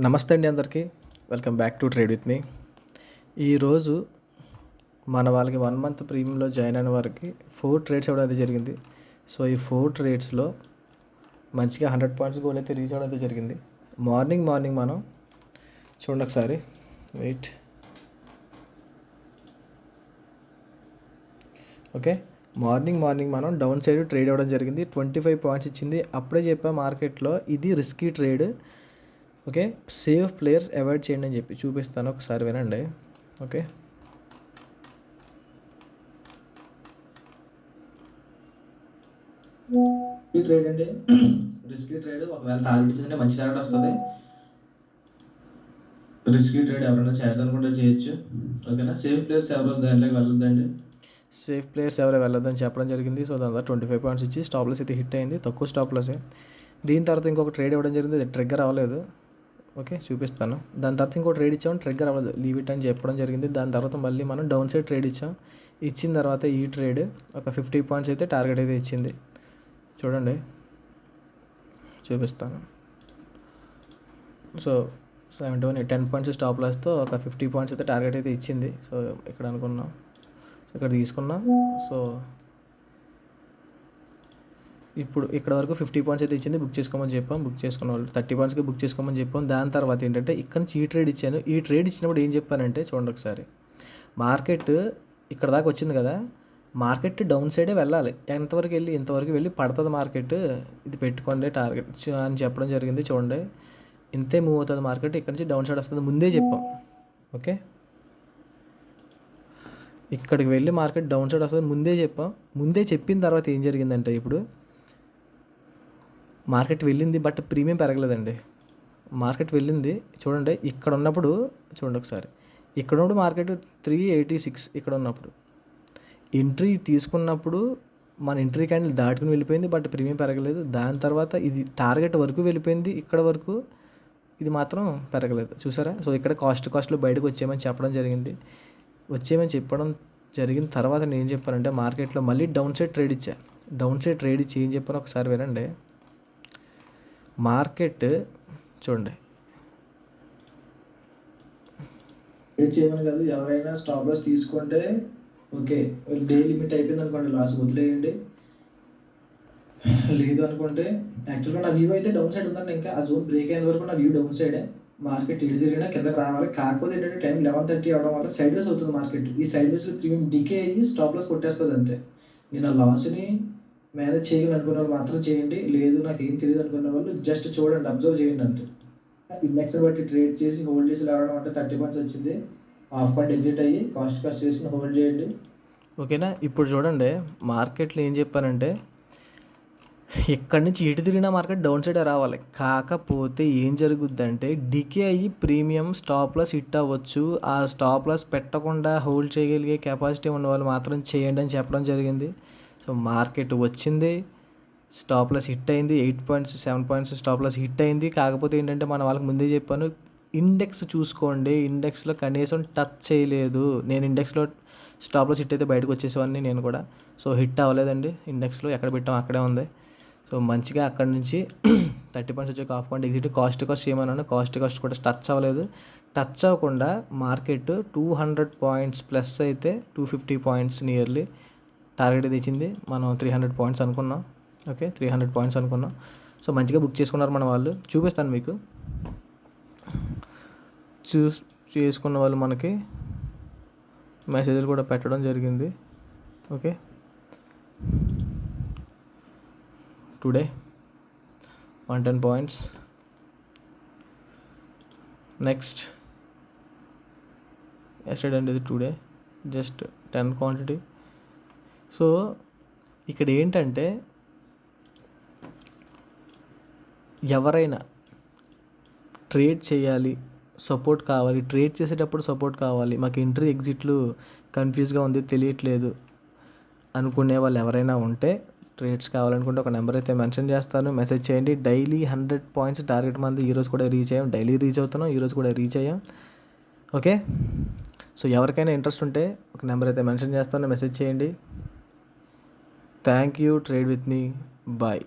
నమస్తే అండి అందరికీ. Welcome back to trade with me. ఈరోజు మన వాళ్ళకి 1 మంత్ ప్రీమియంలో జాయిన్ అయిన వారికి 4 ట్రేడ్స్ ఇవ్వడం అయితే జరిగింది. సో ఈ 4 ట్రేడ్స్లో మంచిగా 100 పాయింట్స్ గోల్ అయితే రీచ్ అవ్వడం అయితే జరిగింది. మార్నింగ్ మనం చూడండి ఒకసారి. వెయిట్. ఓకే, మార్నింగ్ మనం డౌన్ సైడ్ ట్రేడ్ అవ్వడం జరిగింది. 25 పాయింట్స్ ఇచ్చింది. అప్పుడే చెప్పా మార్కెట్లో ఇది risky trade. Okay, safe players avoid చేయండి అని చెప్పి చూపిస్తాను, ఒకసారి వినండి. ఓకే, ఈ ట్రేడ్ అండి రిస్కీ ట్రేడ్. ఒకవేళ టార్గెట్ ఇచ్చిందంటే మంచి టార్గెట్ వస్తుంది. రిస్కీ ట్రేడ్ ఎవరైనా చేయాలనుకుంటే చేయొచ్చు. ఓకేనా. సేఫ్ ప్లేయర్స్ ఎవరు దాంట్లోకి వెళ్ళొద్దండి. సేఫ్ ప్లేయర్స్ ఎవరు వెళ్ళొద్దని చెప్పడం జరిగింది. సో దాని తర్వాత 25 పాయింట్స్ ఇచ్చి స్టాప్ లాస్ అయితే హిట్ అయింది. తక్కువ స్టాప్ లాసే. దీని తర్వాత ఇంకొక ట్రేడ్ ఇవ్వడం జరిగింది. అది ట్రిగ్గర్ అవ్వలేదు. ఓకే, చూపిస్తాను. దాని తర్వాత ఇంకో ట్రేడ్ ఇచ్చాము, ట్రిగ్గర్ అవ్వలేదు, లీవ్ ఇట్ అని చెప్పడం జరిగింది. దాని తర్వాత మళ్ళీ మనం డౌన్ సైడ్ ట్రేడ్ ఇచ్చాం. ఇచ్చిన తర్వాత ఈ ట్రేడ్ ఒక 50 పాయింట్స్ అయితే టార్గెట్ అయితే ఇచ్చింది. చూడండి, చూపిస్తాను. సో 10 పాయింట్స్ స్టాప్ లాస్తో ఒక 50 పాయింట్స్ అయితే టార్గెట్ అయితే ఇచ్చింది. సో ఇక్కడ అనుకున్నాం, ఇక్కడ తీసుకున్నాం. సో ఇప్పుడు ఇక్కడ వరకు 50 పాయింట్స్ అయితే ఇచ్చింది. బుక్ చేసుకోమని చెప్పాం. బుక్ చేసుకున్న వాళ్ళు 30 పాయింట్స్కి బుక్ చేసుకోమని చెప్పాం. దాని తర్వాత ఏంటంటే ఇక్కడ నుంచి ఈ ట్రేడ్ ఇచ్చాను. ఈ ట్రేడ్ ఇచ్చినప్పుడు ఏం చెప్పానంటే చూడండి ఒకసారి. మార్కెట్ ఇక్కడ దాకా వచ్చింది కదా, మార్కెట్ డౌన్ సైడే వెళ్ళాలి. ఇంతవరకు వెళ్ళి పడుతుంది మార్కెట్, ఇది పెట్టుకోండి టార్గెట్ అని చెప్పడం జరిగింది. చూడండి, ఇంతే మూవ్ అవుతుంది మార్కెట్. ఇక్కడ నుంచి డౌన్ సైడ్ వస్తుంది, ముందే చెప్పాం. ఓకే, ఇక్కడికి వెళ్ళి మార్కెట్ డౌన్ సైడ్ వస్తుంది ముందే చెప్పాం. ముందే చెప్పిన తర్వాత ఏం జరిగిందంటే ఇప్పుడు మార్కెట్ వెళ్ళింది, బట్ ప్రీమియం పెరగలేదండి. మార్కెట్ వెళ్ళింది చూడండి. ఇక్కడ ఉన్నప్పుడు చూడండి ఒకసారి, ఇక్కడ ఉన్నప్పుడు మార్కెట్ 386 ఇక్కడ ఉన్నప్పుడు ఎంట్రీ తీసుకున్నప్పుడు మన ఎంట్రీ క్యాండిల్ దాటుకుని వెళ్ళిపోయింది, బట్ ప్రీమియం పెరగలేదు. దాని తర్వాత ఇది టార్గెట్ వరకు వెళ్ళిపోయింది, ఇక్కడ వరకు ఇది మాత్రం పెరగలేదు. చూసారా. సో ఇక్కడ కాస్ట్లో బయటకు వచ్చేయమని చెప్పడం జరిగింది. జరిగిన తర్వాత నేను ఏం చెప్పానంటే మార్కెట్లో మళ్ళీ డౌన్ సైడ్ ట్రేడ్ ఇచ్చా. డౌన్ సైడ్ ట్రేడ్ ఇచ్చి ఏం చెప్పాను ఒకసారి వినండి. మార్కెట్ చూడండి, ట్రేడ్ చేయమని కాదు, ఎవరైనా స్టాప్ లాస్ తీసుకుంటే ఓకే, డే లిమిట్ అయిపోయింది అనుకోండి, లాస్ వదిలేయండి. లేదు అనుకుంటే యాక్చువల్గా నా వ్యూ అయితే డౌన్ సైడ్ ఉందండి. ఇంకా ఆ జోన్ బ్రేక్ అయిన వరకు నా వ్యూ డౌన్ సైడే. మార్కెట్ ఎటు తిరిగినా కిందకి రావాలి. కాకపోతే ఏంటంటే టైం 11:30 అవడం వల్ల సైడ్ వేస్ అవుతుంది మార్కెట్. ఈ సైడ్ వేస్లో ప్రీమియం డికే అయ్యి స్టాప్ లాస్ కొట్టేస్తుంది అంతే. నేను ఆ లాస్ని మేనేజ్ చేయగలను అనుకున్న వాళ్ళు మాత్రం చేయండి. లేదు నాకు ఏం తెలియదు అనుకున్న వాళ్ళు జస్ట్ చూడండి, అబ్జర్వ్ చేయండి అంతే. ఇండెక్స్ బట్టి ట్రేడ్ చేసి హోల్డ్ చేసి రావడం అంటే 30 పాయింట్స్ వచ్చింది. హాఫ్ పాయింట్ ఎగ్జిట్ అయ్యి కాస్ట్ చేసుకుని హోల్డ్ చేయండి. ఓకేనా. ఇప్పుడు చూడండి, మార్కెట్లో ఏం చెప్పానంటే ఇక్కడి నుంచి ఎటు తిరిగినా మార్కెట్ డౌన్ సైడే రావాలి. కాకపోతే ఏం జరుగుద్దంటే డికే అయ్యి ప్రీమియం స్టాప్ లాస్ హిట్ అవ్వచ్చు. ఆ స్టాప్ లాస్ పెట్టకుండా హోల్డ్ చేయగలిగే కెపాసిటీ ఉన్న వాళ్ళు మాత్రం చేయండి అని చెప్పడం జరిగింది. సో మార్కెట్ వచ్చింది, స్టాప్ లాస్ హిట్ అయింది. 8 points 7 points stop loss hit అయింది. కాకపోతే ఏంటంటే మన వాళ్ళకి ముందే చెప్పాను, ఇండెక్స్ చూసుకోండి. ఇండెక్స్లో కనీసం టచ్ చేయలేదు. నేను ఇండెక్స్లో స్టాప్ లాస్ హిట్ అయితే బయటకు వచ్చేసేవాడిని నేను కూడా. సో హిట్ అవ్వలేదండి. ఇండెక్స్లో ఎక్కడ పెట్టాం అక్కడే ఉంది. సో మంచిగా అక్కడ నుంచి 30 పాయింట్స్ వచ్చి హాఫ్ పాయింట్ ఎగ్జిట్ కాస్ట్ చేయమన్నాను. కాస్ట్ కూడా టచ్ అవ్వలేదు. టచ్ అవ్వకుండా మార్కెట్ 200 పాయింట్స్ ప్లస్ అయితే 250 పాయింట్స్ నియర్లీ టార్గెట్ ఇది ఇచ్చింది. మనం 300 పాయింట్స్ అనుకున్నాం. ఓకే, 300 పాయింట్స్ అనుకున్నాం. సో మంచిగా బుక్ చేసుకున్నారు మన వాళ్ళు. చూపిస్తాను మీకు. చేసుకున్న వాళ్ళు మనకి మెసేజ్లు కూడా పెట్టడం జరిగింది. Okay, today 110 points. Next yesterday అండి, ఇది టుడే జస్ట్ 10 క్వాంటిటీ. సో ఇక్కడ ఏంటంటే ఎవరైనా ట్రేడ్ చేయాలి, సపోర్ట్ కావాలి, ట్రేడ్ చేసేటప్పుడు సపోర్ట్ కావాలి, మాకు ఎంట్రీ ఎగ్జిట్లు కన్ఫ్యూజ్గా ఉంది, తెలియట్లేదు అనుకునే వాళ్ళు ఎవరైనా ఉంటే, ట్రేడ్స్ కావాలనుకుంటే ఒక నెంబర్ అయితే మెన్షన్ చేస్తాను, మెసేజ్ చేయండి. డైలీ 100 పాయింట్స్ టార్గెట్ మంది ఈరోజు కూడా రీచ్ అయ్యాం. డైలీ రీచ్ అవుతున్నాం, ఈరోజు కూడా రీచ్ అయ్యాం. ఓకే, సో ఎవరికైనా ఇంట్రెస్ట్ ఉంటే ఒక నెంబర్ అయితే మెన్షన్ చేస్తాను, మెసేజ్ చేయండి. Thank you. Trade with me. Bye.